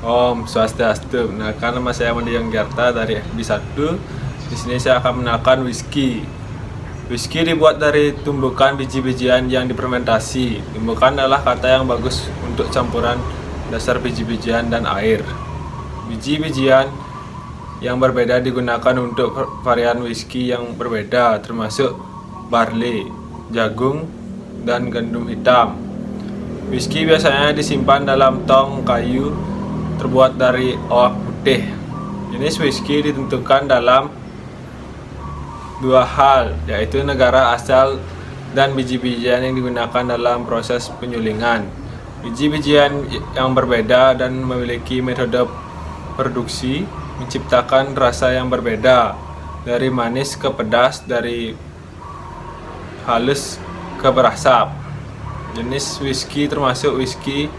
Om Swastiastu. Nah, nama saya Mandi Yonggarta dari FB1. Di sini saya akan menakan whisky. Whisky dibuat dari tumbukan biji-bijian yang difermentasi. Tumbukan adalah kata yang bagus untuk campuran dasar biji-bijian dan air. Biji-bijian yang berbeda digunakan untuk varian whisky yang berbeda, termasuk barley, jagung, dan gandum hitam. Whisky biasanya disimpan dalam tong kayu terbuat dari oak putih. Jenis whisky ditentukan dalam dua hal, yaitu negara asal dan biji-bijian yang digunakan dalam proses penyulingan. Biji-bijian yang berbeda dan memiliki metode produksi menciptakan rasa yang berbeda, dari manis ke pedas, dari halus ke berasap. Jenis whisky termasuk whisky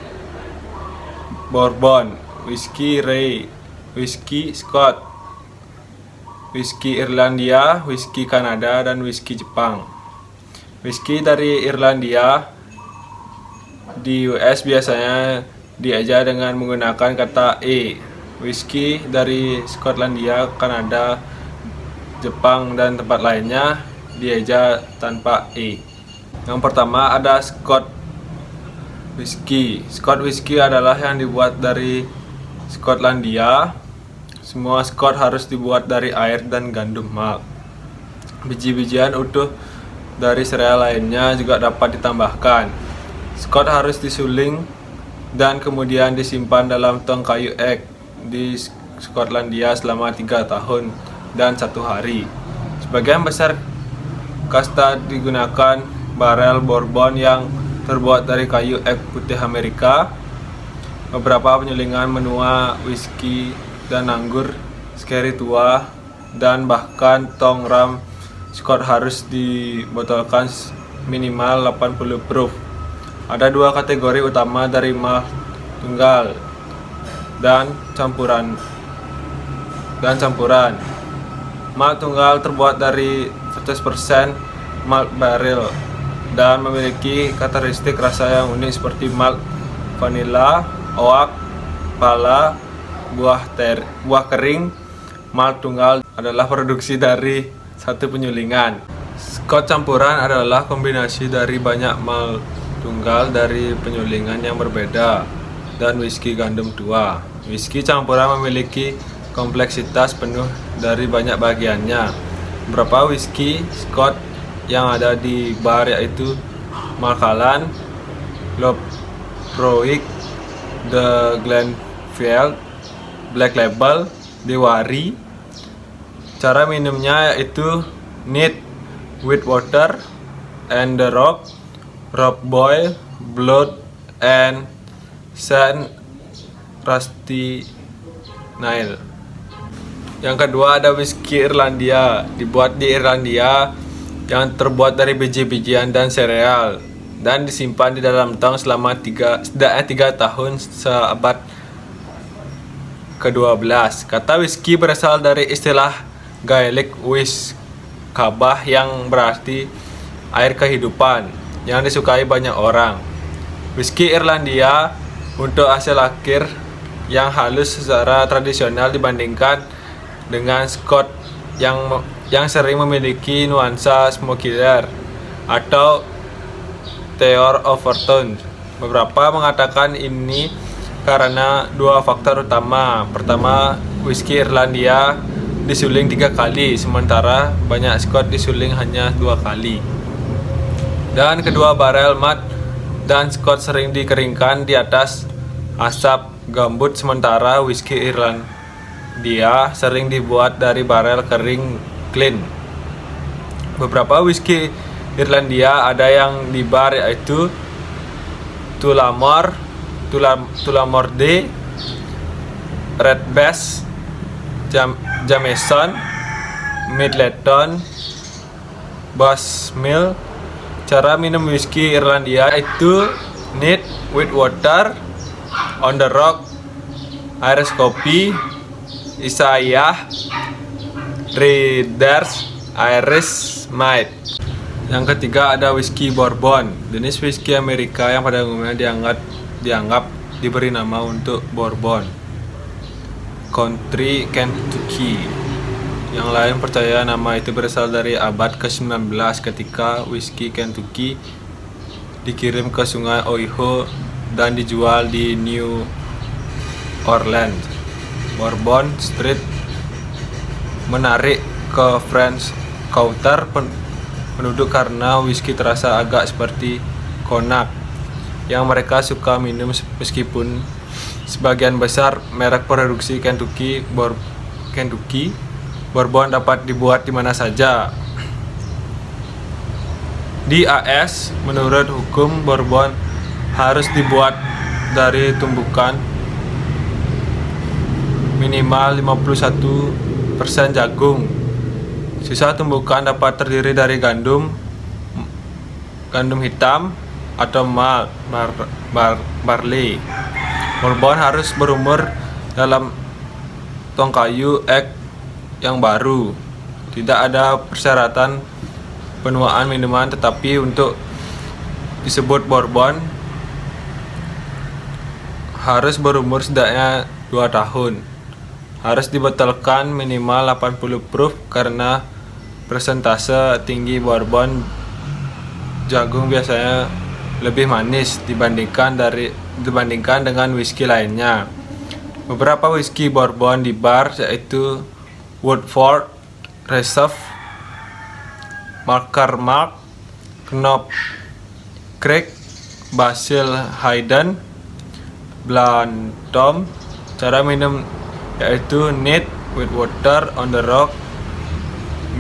bourbon, whisky rye, whisky Scott, whisky Irlandia, whisky Kanada, dan whisky Jepang. Whisky dari Irlandia di US biasanya dieja dengan menggunakan kata E. Whisky dari Skotlandia, Kanada, Jepang, dan tempat lainnya dieja tanpa E. Yang pertama ada Scott whisky. Scott whisky adalah yang dibuat dari Skotlandia. Semua Scott harus dibuat dari air dan gandum malt. Biji-bijian utuh dari sereal lainnya juga dapat ditambahkan. Scott harus disuling dan kemudian disimpan dalam tong kayu ek di Skotlandia selama 3 tahun dan 1 hari. Sebagian besar kasta digunakan barel bourbon yang terbuat dari kayu ek putih Amerika. Beberapa penyulingan menua whisky dan anggur sherry tua, dan bahkan tong ram Scott harus dibotolkan minimal 80 proof. Ada 2 kategori utama dari malt tunggal dan campuran. Malt tunggal terbuat dari 100% malt barrel dan memiliki karakteristik rasa yang unik seperti malt vanila, oak, pala, buah kering. Malt tunggal adalah produksi dari satu penyulingan. Scott campuran adalah kombinasi dari banyak malt tunggal dari penyulingan yang berbeda dan whisky gandum tua. Whisky campuran memiliki kompleksitas penuh dari banyak bagiannya. Beberapa whisky Scott yang ada di bar yaitu Macallan, Lobrowick, The Glenfield, Black Label, Dewari. Cara minumnya yaitu neat, with water, and the rock boil, blood, and sand rusty nail. Yang kedua ada whisky Irlandia, dibuat di Irlandia, yang terbuat dari biji-bijian dan sereal dan disimpan di dalam tong selama 3 tahun seabad ke-12. Kata whisky berasal dari istilah Gaelic wis, kabah, yang berarti air kehidupan, yang disukai banyak orang. Whisky Irlandia untuk hasil akhir yang halus secara tradisional dibandingkan dengan Scott yang sering memiliki nuansa smokier atau Theor Overtone. Beberapa mengatakan ini karena 2 faktor utama. Pertama, whisky Irlandia disuling 3 kali, sementara banyak Scott disuling hanya 2 kali. Dan kedua, barel mat dan Scott sering dikeringkan di atas asap gambut, sementara whisky Irlandia sering dibuat dari barel kering clean. Beberapa whisky Irlandia ada yang di bar yaitu Tullamore D, Red Bass, Jameson, Midleton, Bushmill. Cara minum whisky Irlandia itu neat, with water, on the rock, Irish coffee, Isaiah, Readers, Irish Might. Yang ketiga ada whisky bourbon, jenis whisky Amerika yang pada umumnya dianggap diberi nama untuk bourbon. Country Kentucky. Yang lain percaya nama itu berasal dari abad ke-19 ketika whisky Kentucky dikirim ke sungai Ohio dan dijual di New Orleans. Bourbon Street menarik ke French Quarter penduduk karena whisky terasa agak seperti cognac yang mereka suka minum, meskipun sebagian besar merek produksi Kentucky Bourbon dapat dibuat di mana saja. Di AS, menurut hukum, Bourbon harus dibuat dari tumbukan minimal 51% jagung. Sisa tumbukan dapat terdiri dari gandum hitam atau malt barley. Bourbon harus berumur dalam tong kayu ek yang baru. Tidak ada persyaratan penuaan minuman, tetapi untuk disebut Bourbon harus berumur setidaknya 2 tahun. Harus dibotolkan minimal 80 proof karena persentase tinggi Bourbon jagung biasanya lebih manis dibandingkan dengan whisky lainnya. Beberapa whisky Bourbon di bar yaitu Woodford Reserve, McCormick, Knob Creek, Basil Hayden, Blonde Tom. Cara minum yaitu neat with water on the rock,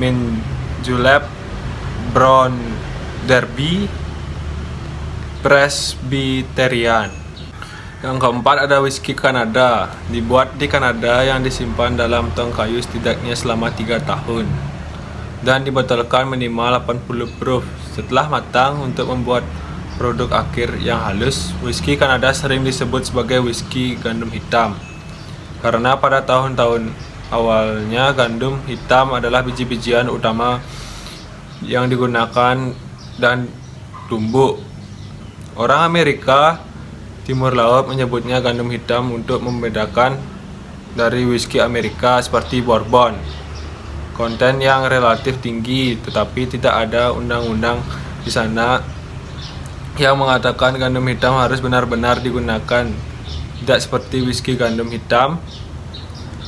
mint julep, brown derby, Presbyterian. Yang keempat ada whisky Kanada, dibuat di Kanada yang disimpan dalam tong kayu setidaknya selama 3 tahun dan dibotolkan minimal 80 proof setelah matang untuk membuat produk akhir yang halus. Whisky Kanada sering disebut sebagai whisky gandum hitam karena pada tahun-tahun awalnya gandum hitam adalah biji-bijian utama yang digunakan dan tumbuk. Orang Amerika Timur Laut menyebutnya gandum hitam untuk membedakan dari whisky Amerika seperti Bourbon. Konten yang relatif tinggi, tetapi tidak ada undang-undang di sana yang mengatakan gandum hitam harus benar-benar digunakan. Tidak seperti whisky gandum hitam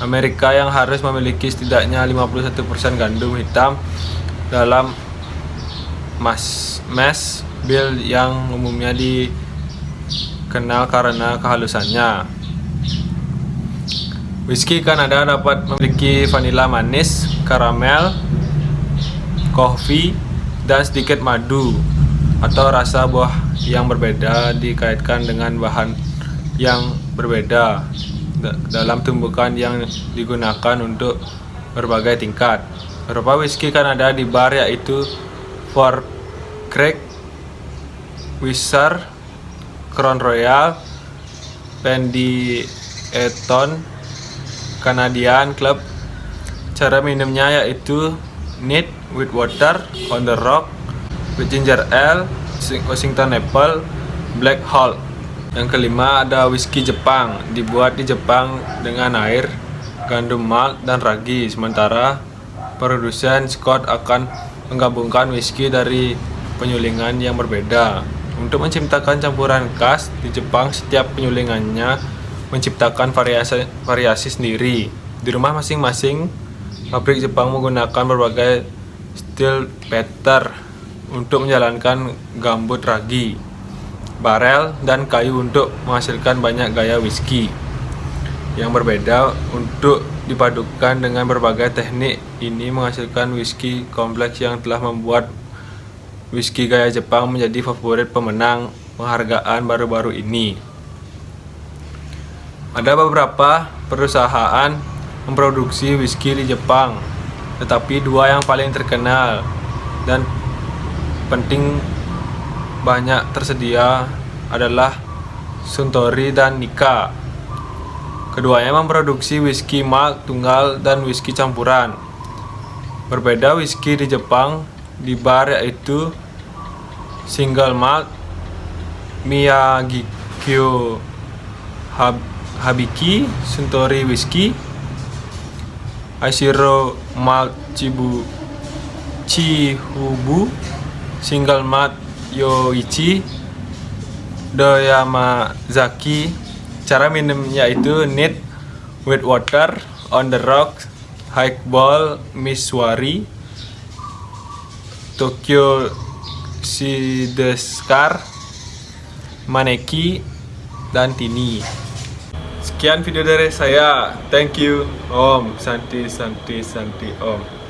Amerika yang harus memiliki setidaknya 51% gandum hitam dalam mash bill yang umumnya dikenal karena kehalusannya. Whisky Kanada dapat memiliki vanila manis, karamel, kopi, dan sedikit madu atau rasa buah yang berbeda dikaitkan dengan bahan yang berbeda dalam tumbukan yang digunakan untuk berbagai tingkat. Beberapa whisky Kanada di bar yaitu Fort Creek, Whistler, Crown Royal, Pendleton, Canadian Club. Cara minumnya yaitu neat with water on the rock with ginger ale, Washington Apple, Black Hole. Yang kelima ada whisky Jepang, dibuat di Jepang dengan air, gandum malt, dan ragi. Sementara produsen Scott akan menggabungkan whisky dari penyulingan yang berbeda. Untuk menciptakan campuran khas di Jepang, setiap penyulingannya menciptakan variasi sendiri. Di rumah masing-masing, pabrik Jepang menggunakan berbagai stil peter untuk menjalankan gambut ragi, barel, dan kayu untuk menghasilkan banyak gaya whisky yang berbeda. Untuk dipadukan dengan berbagai teknik ini menghasilkan whisky kompleks yang telah membuat whisky gaya Jepang menjadi favorit pemenang penghargaan baru-baru ini. Ada beberapa perusahaan memproduksi whisky di Jepang, tetapi dua yang paling terkenal dan penting banyak tersedia adalah Suntory dan Nikka. Keduanya memproduksi whisky malt tunggal dan whisky campuran. Berbeda whisky di Jepang di bar yaitu single malt, Miyagikyo Habiki, Suntory whisky, Ashiro Malt Chihubu, Single Malt Yoichi, Doyamazaki. Cara minumnya itu neat with water, on the rocks, highball, Miswari, Tokyo Sideskar, Maneki, dan Tini. Sekian video dari saya. Thank you. Om Santi Santi Santi Om.